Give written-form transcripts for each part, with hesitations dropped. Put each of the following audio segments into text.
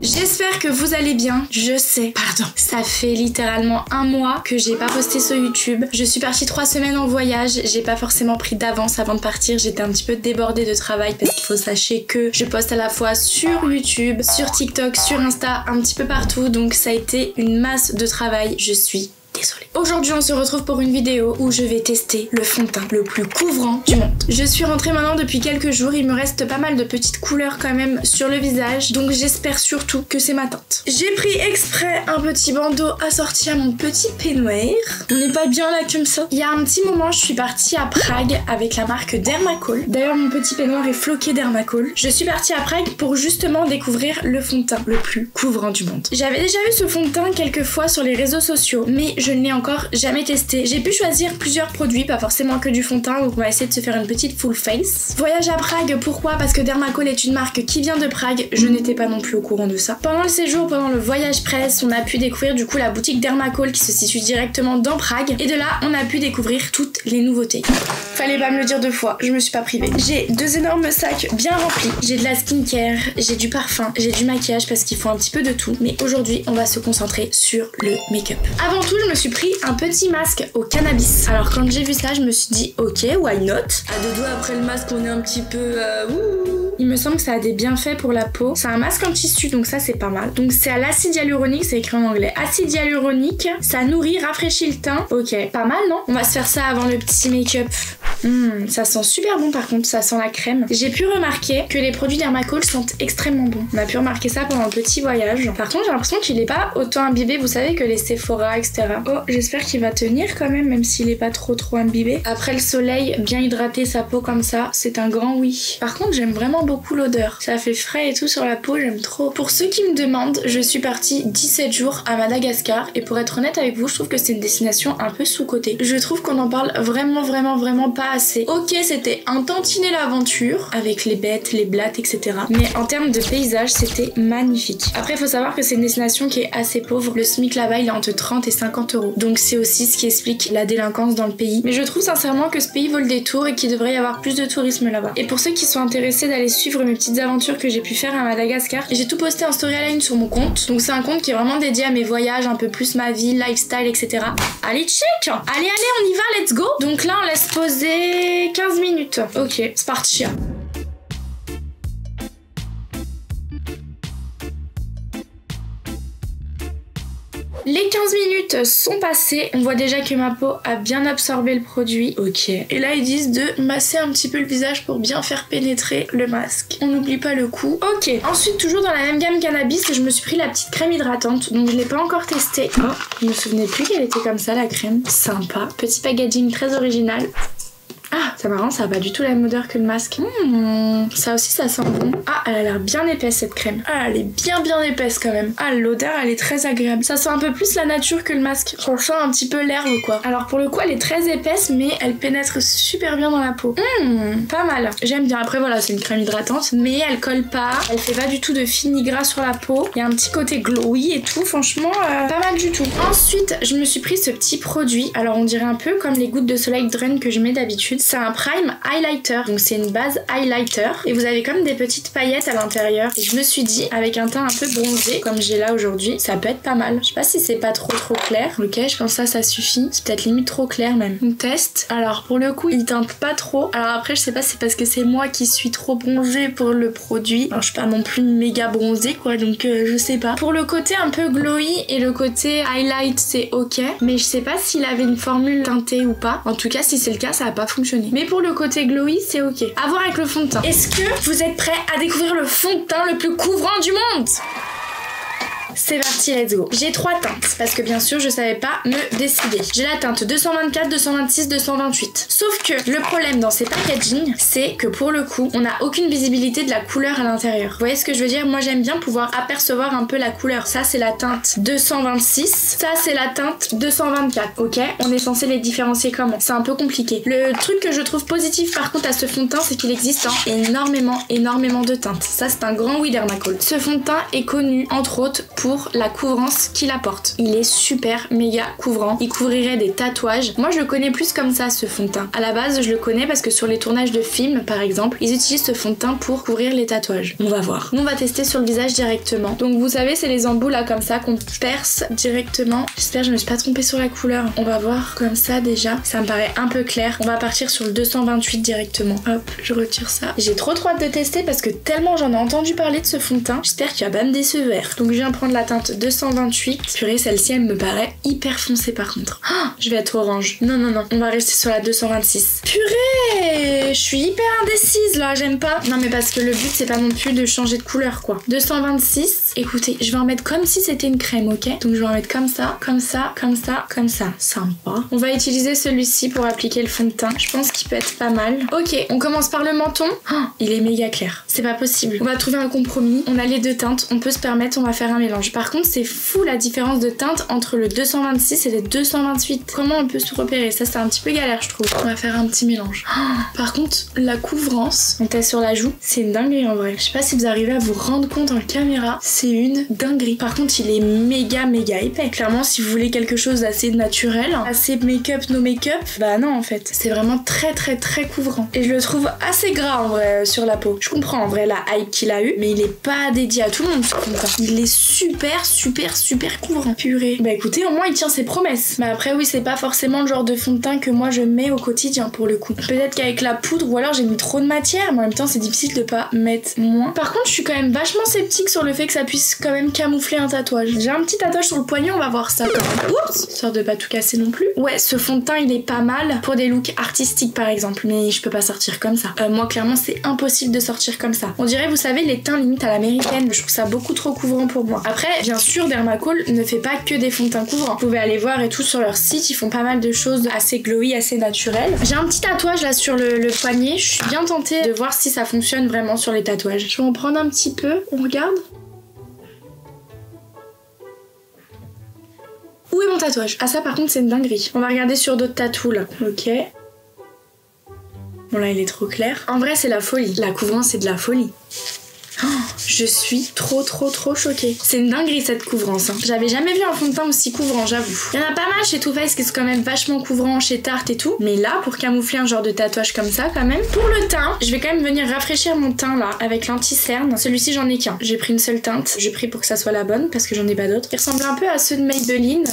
J'espère que vous allez bien. Je sais, pardon, ça fait littéralement un mois que j'ai pas posté sur YouTube. Je suis partie 3 semaines en voyage, j'ai pas forcément pris d'avance avant de partir, j'étais un petit peu débordée de travail parce qu'il faut sachez que je poste à la fois sur YouTube, sur TikTok, sur Insta, un petit peu partout, donc ça a été une masse de travail, je suis désolée. Aujourd'hui on se retrouve pour une vidéo où je vais tester le fond de teint le plus couvrant du monde. Je suis rentrée maintenant depuis quelques jours, il me reste pas mal de petites couleurs quand même sur le visage, donc j'espère surtout que c'est ma teinte. J'ai pris exprès un petit bandeau assorti à mon petit peignoir. On n'est pas bien là comme ça. Il y a un petit moment je suis partie à Prague avec la marque Dermacol. D'ailleurs mon petit peignoir est floqué Dermacol. Je suis partie à Prague pour justement découvrir le fond de teint le plus couvrant du monde. J'avais déjà vu ce fond de teint quelques fois sur les réseaux sociaux, mais je ne l'ai encore jamais testé. J'ai pu choisir plusieurs produits, pas forcément que du fond de teint, donc on va essayer de se faire une petite full face. Voyage à Prague, pourquoi? Parce que Dermacol est une marque qui vient de Prague, je n'étais pas non plus au courant de ça. Pendant le séjour, pendant le voyage presse, on a pu découvrir du coup la boutique Dermacol qui se situe directement dans Prague, et de là on a pu découvrir toutes les nouveautés. Fallait pas me le dire 2 fois, je me suis pas privée. J'ai 2 énormes sacs bien remplis, j'ai de la skincare, j'ai du parfum, j'ai du maquillage parce qu'il faut un petit peu de tout, mais aujourd'hui on va se concentrer sur le make-up. Avant tout, je me suis pris un petit masque au cannabis. Alors quand j'ai vu ça, je me suis dit ok, why not? À 2 doigts après le masque, on est un petit peu Il me semble que ça a des bienfaits pour la peau. C'est un masque en tissu, donc ça c'est pas mal. Donc c'est à l'acide hyaluronique, c'est écrit en anglais. Acide hyaluronique, ça nourrit, rafraîchit le teint. Ok, pas mal non? On va se faire ça avant le petit make-up. Ça sent super bon par contre, ça sent la crème. J'ai pu remarquer que les produits Dermacol sentent extrêmement bon. On a pu remarquer ça pendant le petit voyage. Par contre j'ai l'impression qu'il est pas autant imbibé, vous savez, que les Sephora, etc. Oh, j'espère qu'il va tenir quand même s'il est pas trop imbibé. Après le soleil, bien hydrater sa peau comme ça, c'est un grand oui. Par contre j'aime vraiment beaucoup l'odeur. Ça fait frais et tout sur la peau, j'aime trop. Pour ceux qui me demandent, je suis partie 17 jours à Madagascar et pour être honnête avec vous, je trouve que c'est une destination un peu sous-cotée. Je trouve qu'on en parle vraiment pas assez. Ok, c'était un tantinet l'aventure avec les bêtes, les blattes, etc. Mais en termes de paysage, c'était magnifique. Après, il faut savoir que c'est une destination qui est assez pauvre. Le SMIC là-bas, il est entre 30 et 50 euros. Donc c'est aussi ce qui explique la délinquance dans le pays. Mais je trouve sincèrement que ce pays vaut le détour et qu'il devrait y avoir plus de tourisme là-bas. Et pour ceux qui sont intéressés d'aller suivre mes petites aventures que j'ai pu faire à Madagascar, j'ai tout posté en storyline sur mon compte. Donc c'est un compte qui est vraiment dédié à mes voyages, un peu plus ma vie, lifestyle, etc. Allez, check! Allez, on y va, let's go! Donc là, on laisse poser 15 minutes. Ok, c'est parti. Les 15 minutes sont passées, on voit déjà que ma peau a bien absorbé le produit. Ok. Et là ils disent de masser un petit peu le visage pour bien faire pénétrer le masque. On n'oublie pas le coup. Ok. Ensuite, toujours dans la même gamme cannabis, je me suis pris la petite crème hydratante, donc je l'ai pas encore testée. Oh, je me souvenais plus qu'elle était comme ça la crème. Sympa. Petit packaging très original. Ah, c'est marrant, ça a pas du tout la même odeur que le masque. Ça aussi, ça sent bon. Ah, elle a l'air bien épaisse cette crème. Ah, elle est bien épaisse quand même. Ah, l'odeur, elle est très agréable. Ça sent un peu plus la nature que le masque. On sent un petit peu l'herbe quoi. Alors pour le coup, elle est très épaisse, mais elle pénètre super bien dans la peau. Pas mal. J'aime bien. Après voilà, c'est une crème hydratante, mais elle colle pas. Elle fait pas du tout de fini gras sur la peau. Il y a un petit côté glowy et tout. Franchement, pas mal du tout. Ensuite, je me suis pris ce petit produit. Alors on dirait un peu comme les gouttes de soleil Drain que je mets d'habitude. C'est un prime highlighter, donc c'est une base highlighter et vous avez comme des petites paillettes à l'intérieur. Et je me suis dit, avec un teint un peu bronzé comme j'ai là aujourd'hui, ça peut être pas mal. Je sais pas si c'est pas trop clair. Ok, je pense que ça suffit. C'est peut-être limite trop clair même. On teste. Alors pour le coup, il teinte pas trop. Alors après, je sais pas si c'est parce que c'est moi qui suis trop bronzée pour le produit. Alors je suis pas non plus méga bronzée quoi, donc je sais pas. Pour le côté un peu glowy et le côté highlight, c'est ok, mais je sais pas s'il avait une formule teintée ou pas. En tout cas, si c'est le cas, ça va pas fonctionner. Mais pour le côté glowy, c'est ok. À voir avec le fond de teint. Est-ce que vous êtes prêts à découvrir le fond de teint le plus couvrant du monde? C'est parti, let's go. J'ai 3 teintes parce que bien sûr je savais pas me décider. J'ai la teinte 224, 226, 228. Sauf que le problème dans ces packaging, c'est que pour le coup, on n'a aucune visibilité de la couleur à l'intérieur. Vous voyez ce que je veux dire? Moi j'aime bien pouvoir apercevoir un peu la couleur. Ça c'est la teinte 226, ça c'est la teinte 224. Ok, on est censé les différencier comment? C'est un peu compliqué. Le truc que je trouve positif par contre à ce fond de teint, c'est qu'il existe énormément de teintes. Ça c'est un grand oui Dermacol. Ce fond de teint est connu entre autres pour pour la couvrance qu'il apporte. Il est super méga couvrant. Il couvrirait des tatouages. Moi je le connais plus comme ça ce fond de teint. À la base je le connais parce que sur les tournages de films par exemple, ils utilisent ce fond de teint pour couvrir les tatouages. On va voir. Nous on va tester sur le visage directement. Donc vous savez c'est les embouts là comme ça qu'on perce directement. J'espère que je me suis pas trompée sur la couleur. On va voir comme ça déjà. Ça me paraît un peu clair. On va partir sur le 228 directement. Hop, je retire ça. J'ai trop hâte de tester parce que tellement j'en ai entendu parler de ce fond de teint. J'espère qu'il va pas me décevoir. Donc je viens prendre la teinte 228. Purée, celle-ci elle me paraît hyper foncée par contre. Oh, je vais être orange. Non, non, non. On va rester sur la 226. Purée, je suis hyper indécise là, j'aime pas. Non mais parce que le but c'est pas non plus de changer de couleur quoi. 226. Écoutez, je vais en mettre comme si c'était une crème, ok? Donc je vais en mettre comme ça, comme ça, comme ça, comme ça. Sympa. On va utiliser celui-ci pour appliquer le fond de teint. Je pense qu'il peut être pas mal. Ok, on commence par le menton. Oh, il est méga clair. C'est pas possible. On va trouver un compromis. On a les deux teintes. On peut se permettre, on va faire un mélange. Par contre, c'est fou la différence de teinte entre le 226 et le 228. Comment on peut se repérer? Ça, c'est un petit peu galère, je trouve. On va faire un petit mélange. Oh, par contre, la couvrance, on teste sur la joue, c'est une dinguerie en vrai. Je sais pas si vous arrivez à vous rendre compte en caméra. C'est une dinguerie. Par contre, il est méga épais. Clairement, si vous voulez quelque chose d'assez naturel, assez make-up, no make-up, bah non en fait. C'est vraiment très couvrant. Et je le trouve assez gras en vrai sur la peau. Je comprends en vrai la hype qu'il a eu, mais il est pas dédié à tout le monde ce fond de teint. Il est super couvrant. Purée. Bah écoutez, au moins il tient ses promesses. Mais après oui, c'est pas forcément le genre de fond de teint que moi je mets au quotidien pour le coup. Peut-être qu'avec la poudre ou alors j'ai mis trop de matière, mais en même temps c'est difficile de pas mettre moins. Par contre, je suis quand même vachement sceptique sur le fait que ça puisse quand même camoufler un tatouage. J'ai un petit tatouage sur le poignet, on va voir ça quand même. Oups, histoire de pas tout casser non plus. Ouais, ce fond de teint il est pas mal pour des looks artistiques par exemple, mais je peux pas sortir comme ça. Moi clairement c'est impossible de sortir comme ça. On dirait, vous savez, les teints limite à l'américaine. Je trouve ça beaucoup trop couvrant pour moi. Après, bien sûr, Dermacol ne fait pas que des fonds de teint couvrants. Vous pouvez aller voir et tout sur leur site, ils font pas mal de choses assez glowy, assez naturelles. J'ai un petit tatouage là sur le poignet. Je suis bien tentée de voir si ça fonctionne vraiment sur les tatouages. Je vais en prendre un petit peu. On regarde. Où est mon tatouage? Ah ça par contre c'est une dinguerie. On va regarder sur d'autres tatous là. Ok. Bon là il est trop clair. En vrai c'est la folie. La couvrance c'est de la folie. Oh, je suis trop choquée. C'est une dinguerie cette couvrance. Hein. J'avais jamais vu un fond de teint aussi couvrant, j'avoue. Il y en a pas mal chez Too Faced qui sont quand même vachement couvrants, chez Tarte et tout. Mais là, pour camoufler un genre de tatouage comme ça, quand même. Pour le teint, je vais quand même venir rafraîchir mon teint là avec l'anti-cerne. Celui-ci, j'en ai qu'un. J'ai pris une seule teinte. J'ai pris pour que ça soit la bonne parce que j'en ai pas d'autres. Il ressemble un peu à ceux de Maybelline.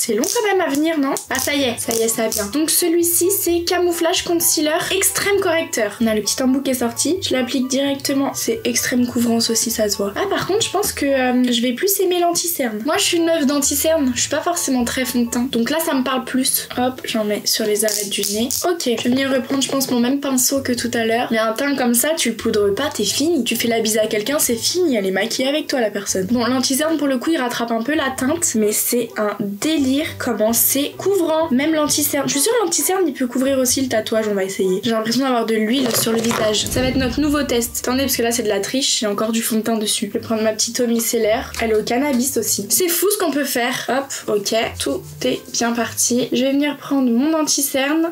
C'est long quand même à venir, non? Ah ça y est, ça vient. Donc celui-ci, c'est Camouflage Concealer Extrême Correcteur. On a le petit embout qui est sorti. Je l'applique directement. C'est extrême couvrance aussi, ça se voit. Ah par contre, je pense que je vais plus aimer l'anti-cerne. Moi, je suis une meuf d'anti-cerne. Je suis pas forcément très fond de teint. Donc là, ça me parle plus. Hop, j'en mets sur les arêtes du nez. Ok, je vais venir reprendre, je pense, mon même pinceau que tout à l'heure. Mais un teint comme ça, tu le poudres pas, t'es fini. Tu fais la bise à quelqu'un, c'est fini. Elle est maquillée avec toi, la personne. Bon, l'anti-cerne, pour le coup, il rattrape un peu la teinte. Mais c'est un délire comment c'est couvrant. Même l'anti-cerne. Je suis sûre l'anti-cerne il peut couvrir aussi le tatouage, on va essayer. J'ai l'impression d'avoir de l'huile sur le visage. Ça va être notre nouveau test. Attendez parce que là c'est de la triche, j'ai encore du fond de teint dessus. Je vais prendre ma petite eau micellaire. Elle est au cannabis aussi. C'est fou ce qu'on peut faire. Hop, ok, tout est bien parti. Je vais venir prendre mon anti-cerne.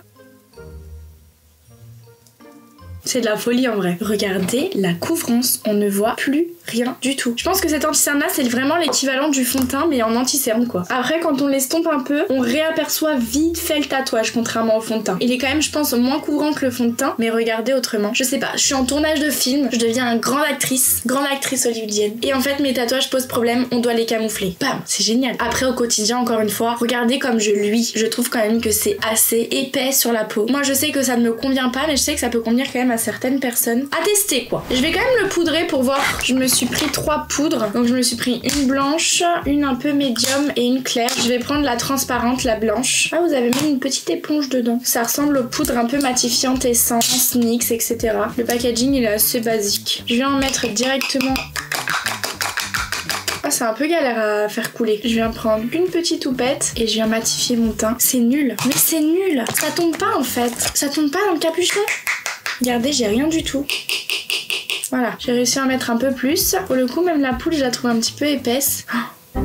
C'est de la folie en vrai. Regardez la couvrance, on ne voit plus rien du tout. Je pense que cet anti-cerne là c'est vraiment l'équivalent du fond de teint mais en anti-cerne quoi. Après quand on l'estompe un peu, on réaperçoit vite fait le tatouage contrairement au fond de teint. Il est quand même je pense moins couvrant que le fond de teint mais regardez autrement. Je sais pas, je suis en tournage de film, je deviens une grande actrice hollywoodienne. Et en fait mes tatouages posent problème, on doit les camoufler. Bam, c'est génial. Après au quotidien encore une fois, regardez comme je luis. Je trouve quand même que c'est assez épais sur la peau. Moi je sais que ça ne me convient pas mais je sais que ça peut convenir quand même à certaines personnes. À tester quoi. Je vais quand même le poudrer pour voir. Je me suis pris 3 poudres. Donc je me suis pris une blanche, une un peu médium et une claire. Je vais prendre la transparente, la blanche. Ah vous avez même une petite éponge dedans. Ça ressemble aux poudres un peu matifiantes, essence, NYX, etc. Le packaging il est assez basique. Je vais en mettre directement. Ah c'est un peu galère à faire couler. Je viens prendre une petite houppette et je viens matifier mon teint. C'est nul. Mais c'est nul. Ça tombe pas en fait. Ça tombe pas dans le capuchon. Regardez, j'ai rien du tout. Voilà, j'ai réussi à en mettre un peu plus. Pour le coup, même la poudre, je la trouve un petit peu épaisse. Oh.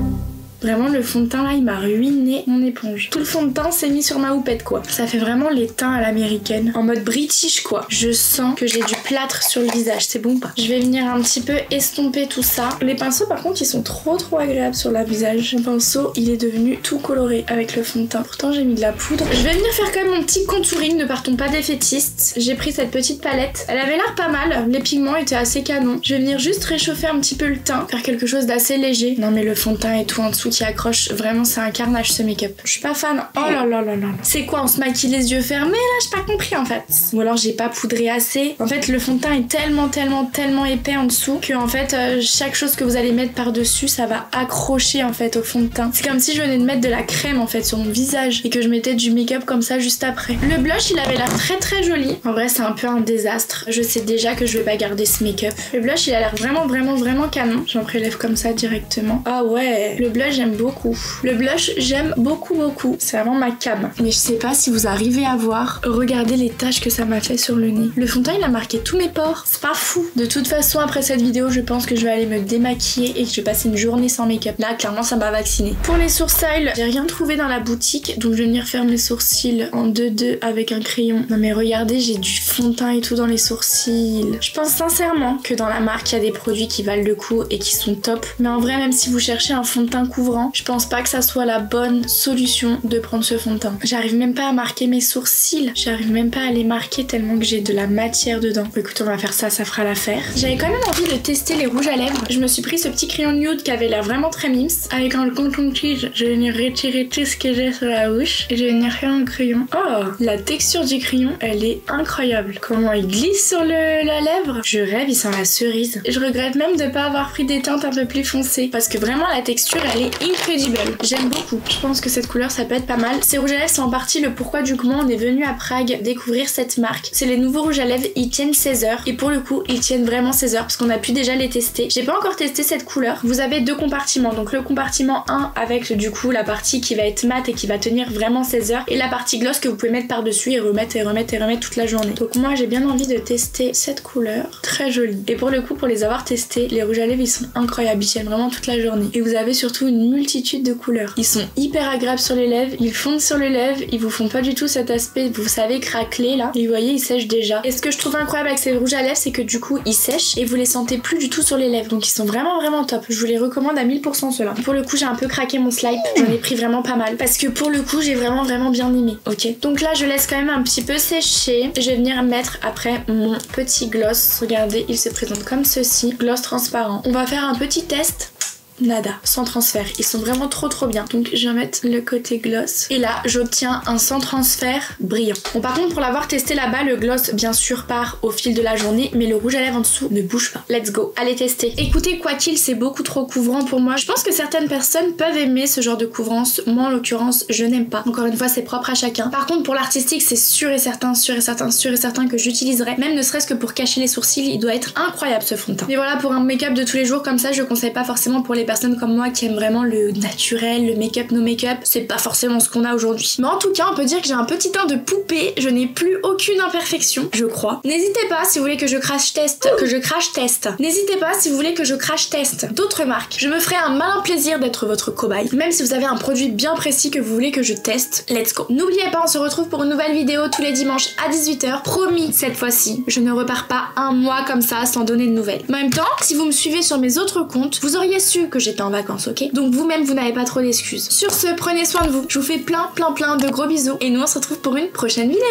Vraiment le fond de teint là il m'a ruiné mon éponge. Tout le fond de teint s'est mis sur ma houppette quoi. Ça fait vraiment les teints à l'américaine. En mode british quoi. Je sens que j'ai du plâtre sur le visage, c'est bon ou pas? Je vais venir un petit peu estomper tout ça. Les pinceaux par contre ils sont trop agréables sur le visage. Mon pinceau il est devenu tout coloré avec le fond de teint. Pourtant j'ai mis de la poudre. Je vais venir faire quand même mon petit contouring, ne partons pas défaitistes. J'ai pris cette petite palette. Elle avait l'air pas mal. Les pigments étaient assez canons. Je vais venir juste réchauffer un petit peu le teint. Faire quelque chose d'assez léger. Non mais le fond de teint et tout en dessous qui accroche. Vraiment c'est un carnage ce make-up. Je suis pas fan. Oh là là là là. C'est quoi, on se maquille les yeux fermés là? J'ai pas compris en fait. Ou alors j'ai pas poudré assez. En fait le fond de teint est tellement épais en dessous que en fait chaque chose que vous allez mettre par dessus ça va accrocher en fait au fond de teint. C'est comme si je venais de mettre de la crème en fait sur mon visage et que je mettais du make-up comme ça juste après. Le blush il avait l'air très joli. En vrai c'est un peu un désastre. Je sais déjà que je vais pas garder ce make-up. Le blush il a l'air vraiment canon. J'en prélève comme ça directement. Ah ouais, le blush j'aime beaucoup. Le blush j'aime beaucoup. C'est vraiment ma cam. Mais je sais pas si vous arrivez à voir. Regardez les taches que ça m'a fait sur le nez. Le fond de teint il a marqué tous mes pores. C'est pas fou. De toute façon après cette vidéo je pense que je vais aller me démaquiller et que je vais passer une journée sans make-up. Là clairement ça m'a vacciné. Pour les sourcils j'ai rien trouvé dans la boutique donc je vais venir faire mes sourcils en 2-2 avec un crayon. Non mais regardez j'ai du fond de teint et tout dans les sourcils. Je pense sincèrement que dans la marque il y a des produits qui valent le coup et qui sont top. Mais en vrai même si vous cherchez un fond de teint couvrant je pense pas que ça soit la bonne solution de prendre ce fond de teint. J'arrive même pas à marquer mes sourcils. J'arrive même pas à les marquer tellement que j'ai de la matière dedans. Bon, écoute on va faire ça, ça fera l'affaire. J'avais quand même envie de tester les rouges à lèvres. Je me suis pris ce petit crayon nude qui avait l'air vraiment très mimes. Avec un coton-tige je vais venir retirer tout ce que j'ai sur la bouche et je vais venir faire un crayon. Oh, la texture du crayon elle est incroyable. Comment il glisse sur la lèvre. Je rêve, il sent la cerise. Je regrette même de pas avoir pris des teintes un peu plus foncées parce que vraiment la texture elle est incredible. J'aime beaucoup. Je pense que cette couleur ça peut être pas mal. Ces rouges à lèvres c'est en partie le pourquoi du comment on est venu à Prague découvrir cette marque. C'est les nouveaux rouges à lèvres, ils tiennent 16 heures et pour le coup ils tiennent vraiment 16 heures parce qu'on a pu déjà les tester. J'ai pas encore testé cette couleur. Vous avez deux compartiments, donc le compartiment 1 avec du coup la partie qui va être mat et qui va tenir vraiment 16 heures et la partie gloss que vous pouvez mettre par dessus et remettre toute la journée. Donc moi j'ai bien envie de tester cette couleur, très jolie. Et pour le coup pour les avoir testés, les rouges à lèvres ils sont incroyables, ils tiennent vraiment toute la journée. Et vous avez surtout une multitude de couleurs. Ils sont hyper agréables sur les lèvres, ils fondent sur les lèvres, ils vous font pas du tout cet aspect, vous savez, craquelé là. Et vous voyez ils sèchent déjà. Et ce que je trouve incroyable avec ces rouges à lèvres c'est que du coup ils sèchent et vous les sentez plus du tout sur les lèvres. Donc ils sont vraiment top. Je vous les recommande à 1000% ceux-là. Pour le coup j'ai un peu craqué mon slime, j'en ai pris vraiment pas mal parce que pour le coup j'ai vraiment bien aimé. Ok, donc là je laisse quand même un petit peu sécher. Je vais venir mettre après mon petit gloss. Regardez, il se présente comme ceci, gloss transparent. On va faire un petit test. Nada, sans transfert. Ils sont vraiment trop bien. Donc je vais mettre le côté gloss. Et là, j'obtiens un sans transfert brillant. Bon par contre, pour l'avoir testé là-bas, le gloss bien sûr part au fil de la journée, mais le rouge à lèvres en dessous ne bouge pas. Let's go, allez tester. Écoutez, quoi qu'il, c'est beaucoup trop couvrant pour moi. Je pense que certaines personnes peuvent aimer ce genre de couvrance. Moi en l'occurrence, je n'aime pas. Encore une fois, c'est propre à chacun. Par contre, pour l'artistique, c'est sûr et certain que j'utiliserai. Même ne serait-ce que pour cacher les sourcils, il doit être incroyable ce fond de teint. Mais voilà, pour un make-up de tous les jours comme ça, je conseille pas forcément pour les personnes comme moi qui aiment vraiment le naturel, le make-up, no make-up, c'est pas forcément ce qu'on a aujourd'hui. Mais en tout cas, on peut dire que j'ai un petit teint de poupée, je n'ai plus aucune imperfection, je crois. N'hésitez pas si vous voulez que je crash test, N'hésitez pas si vous voulez que je crash test d'autres marques. Je me ferai un malin plaisir d'être votre cobaye. Même si vous avez un produit bien précis que vous voulez que je teste, let's go. N'oubliez pas, on se retrouve pour une nouvelle vidéo tous les dimanches à 18h. Promis, cette fois-ci, je ne repars pas un mois comme ça sans donner de nouvelles. En même temps, si vous me suivez sur mes autres comptes, vous auriez su que j'étais en vacances, ok? Donc vous-même, vous n'avez pas trop d'excuses. Sur ce, prenez soin de vous. Je vous fais plein de gros bisous. Et nous, on se retrouve pour une prochaine vidéo.